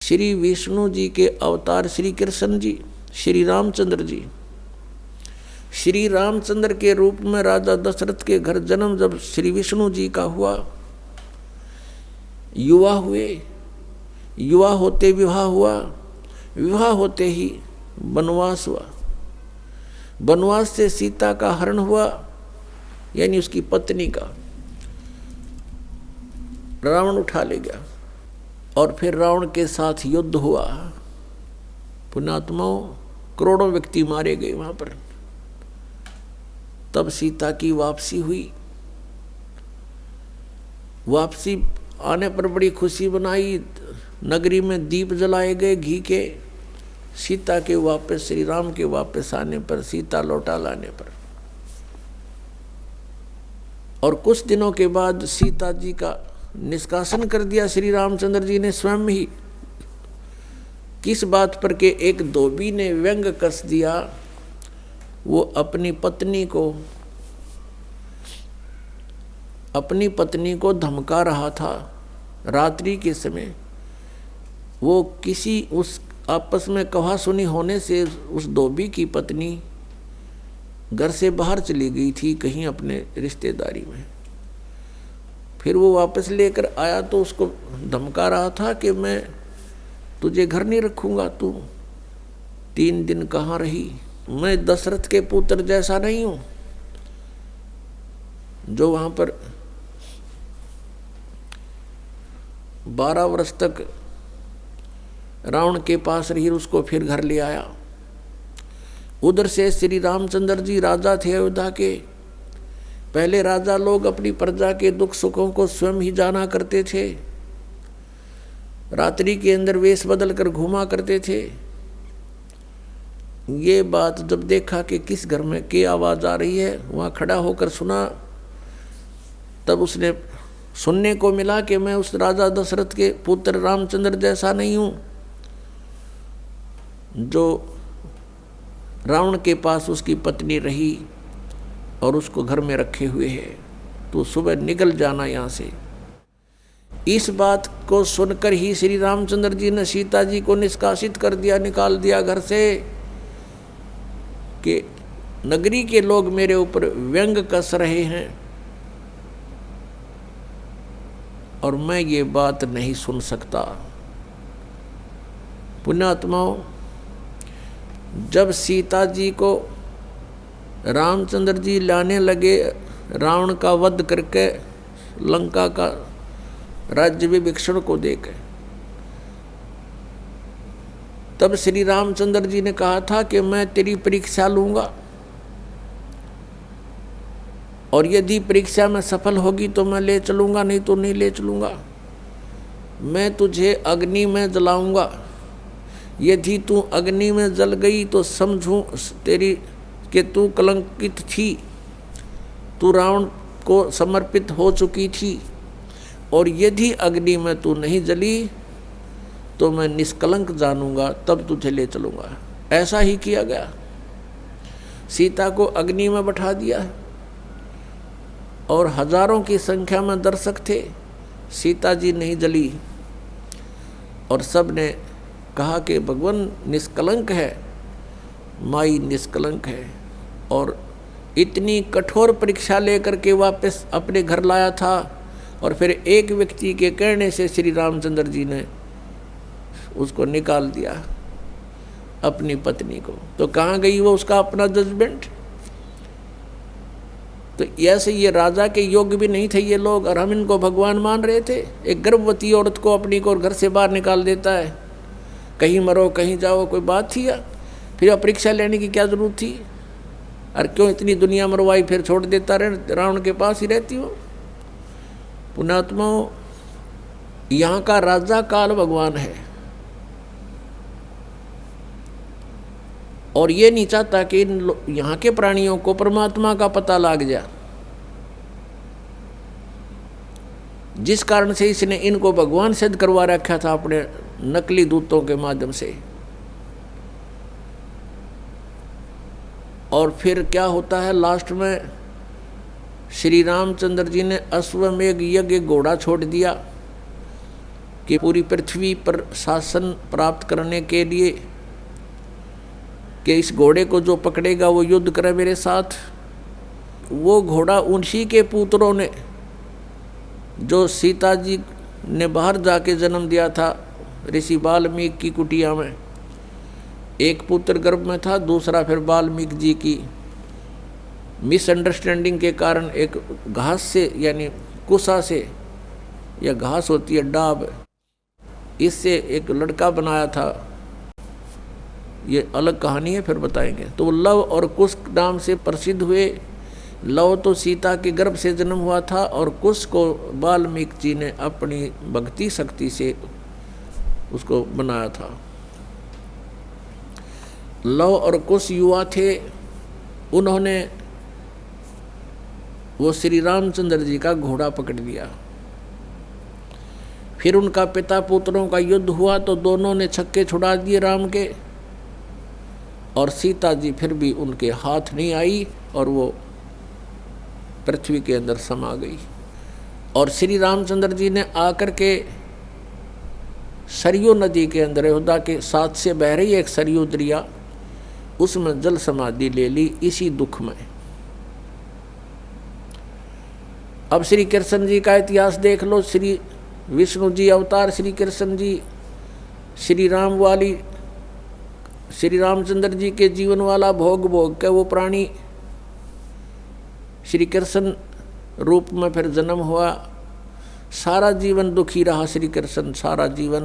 श्री विष्णु जी के अवतार श्री कृष्ण जी, श्री रामचंद्र जी, श्री रामचंद्र के रूप में राजा दशरथ के घर जन्म जब श्री विष्णु जी का हुआ, युवा हुए, युवा होते विवाह हुआ, विवाह होते ही वनवास हुआ, वनवास से सीता का हरण हुआ, यानी उसकी पत्नी का रावण उठा ले गया, और फिर रावण के साथ युद्ध हुआ। पुण्यात्माओं, करोड़ों व्यक्ति मारे गए वहां पर। तब सीता की वापसी हुई। वापसी आने पर बड़ी खुशी बनाई, नगरी में दीप जलाए गए घी के। सीता के वापस, श्री राम के वापस आने पर, सीता लौटा लाने पर, और कुछ दिनों के बाद सीता जी का निष्कासन कर दिया श्री रामचंद्र जी ने स्वयं ही। किस बात पर के एक धोबी ने व्यंग कस दिया, वो अपनी पत्नी को धमका रहा था रात्रि के समय। वो किसी उस आपस में कहा सुनी होने से उस धोबी की पत्नी घर से बाहर चली गई थी कहीं अपने रिश्तेदारी में। फिर वो वापस लेकर आया तो उसको धमका रहा था कि मैं तुझे घर नहीं रखूंगा, तू 3 दिन कहाँ रही, मैं दशरथ के पुत्र जैसा नहीं हूं जो वहां पर 12 वर्ष तक रावण के पास रही, उसको फिर घर ले आया। उधर से श्री रामचंद्र जी राजा थे अयोध्या के। पहले राजा लोग अपनी प्रजा के दुख सुखों को स्वयं ही जाना करते थे, रात्रि के अंदर वेश बदल कर घूमा करते थे। ये बात जब देखा कि किस घर में की आवाज आ रही है, वहां खड़ा होकर सुना, तब उसने सुनने को मिला कि मैं उस राजा दशरथ के पुत्र रामचंद्र जैसा नहीं हूं जो रावण के पास उसकी पत्नी रही और उसको घर में रखे हुए है, तो सुबह निकल जाना यहाँ से। इस बात को सुनकर ही श्री रामचंद्र जी ने सीता जी को निष्कासित कर दिया, निकाल दिया घर से, कि नगरी के लोग मेरे ऊपर व्यंग कस रहे हैं और मैं ये बात नहीं सुन सकता। पुण्यात्माओं, जब सीता जी को रामचंद्र जी लाने लगे, रावण का वध करके लंका का राज्य विभीषण को देकर, तब श्री रामचंद्र जी ने कहा था कि मैं तेरी परीक्षा लूंगा और यदि परीक्षा में सफल होगी तो मैं ले चलूंगा, नहीं तो नहीं ले चलूंगा। मैं तुझे अग्नि में जलाऊंगा, यदि तू अग्नि में जल गई तो समझूं तेरी कि तू कलंकित थी, तू रावण को समर्पित हो चुकी थी, और यदि अग्नि में तू नहीं जली तो मैं निष्कलंक जानूंगा, तब तुझे ले चलूंगा। ऐसा ही किया गया। सीता को अग्नि में बैठा दिया और हजारों की संख्या में दर्शक थे, सीता जी नहीं जली और सब ने कहा कि भगवान निष्कलंक है, माई निष्कलंक है। और इतनी कठोर परीक्षा लेकर के वापस अपने घर लाया था, और फिर एक व्यक्ति के कहने से श्री रामचंद्र जी ने उसको निकाल दिया, अपनी पत्नी को। तो कहाँ गई वो उसका अपना जजमेंट? तो ऐसे ये राजा के योग्य भी नहीं थे ये लोग, और हम इनको भगवान मान रहे थे। एक गर्भवती औरत को अपनी को घर से बाहर निकाल देता है, कहीं मरो कहीं जाओ, कोई बात थी? या फिर परीक्षा लेने की क्या जरूरत थी? और क्यों इतनी दुनिया मरवाई, फिर छोड़ देता रहे, रावण के पास ही रहती हो। पुण्यात्माओं, यहाँ का राजा काल भगवान है, और ये नहीं चाहता कि यहाँ के प्राणियों को परमात्मा का पता लग जाए, जिस कारण से इसने इनको भगवान सिद्ध करवा रखा था अपने नकली दूतों के माध्यम से। और फिर क्या होता है लास्ट में, श्री रामचंद्र जी ने अश्वमेघ यज्ञ घोड़ा छोड़ दिया कि पूरी पृथ्वी पर शासन प्राप्त करने के लिए कि इस घोड़े को जो पकड़ेगा वो युद्ध करे मेरे साथ। वो घोड़ा उन्हीं के पुत्रों ने, जो सीता जी ने बाहर जाके जन्म दिया था ऋषि वाल्मीकि की कुटिया में, एक पुत्र गर्भ में था, दूसरा फिर वाल्मीकि जी की मिसअंडरस्टैंडिंग के कारण एक घास से यानी कुसा से, या घास होती है डाब, इससे एक लड़का बनाया था। ये अलग कहानी है, फिर बताएंगे। तो वो लव और कुश नाम से प्रसिद्ध हुए। लव तो सीता के गर्भ से जन्म हुआ था और कुश को वाल्मीकि जी ने अपनी भक्ति शक्ति से उसको बनाया था। लव और कुश युवा थे, उन्होंने वो श्री रामचंद्र जी का घोड़ा पकड़ लिया। फिर उनका पिता पुत्रों का युद्ध हुआ तो दोनों ने छक्के छुड़ा दिए राम के, और सीता जी फिर भी उनके हाथ नहीं आई और वो पृथ्वी के अंदर समा गई। और श्री रामचंद्र जी ने आकर के सरयू नदी के अंदर, अयोध्या के साथ से बह रही एक सरयू दरिया, उसमें जल समाधि ले ली इसी दुख में। अब श्री कृष्ण जी का इतिहास देख लो। श्री विष्णु जी अवतार श्री कृष्ण जी, श्री रामचंद्र जी के जीवन वाला भोग भोग के वो प्राणी श्री कृष्ण रूप में फिर जन्म हुआ। सारा जीवन दुखी रहा श्री कृष्ण, सारा जीवन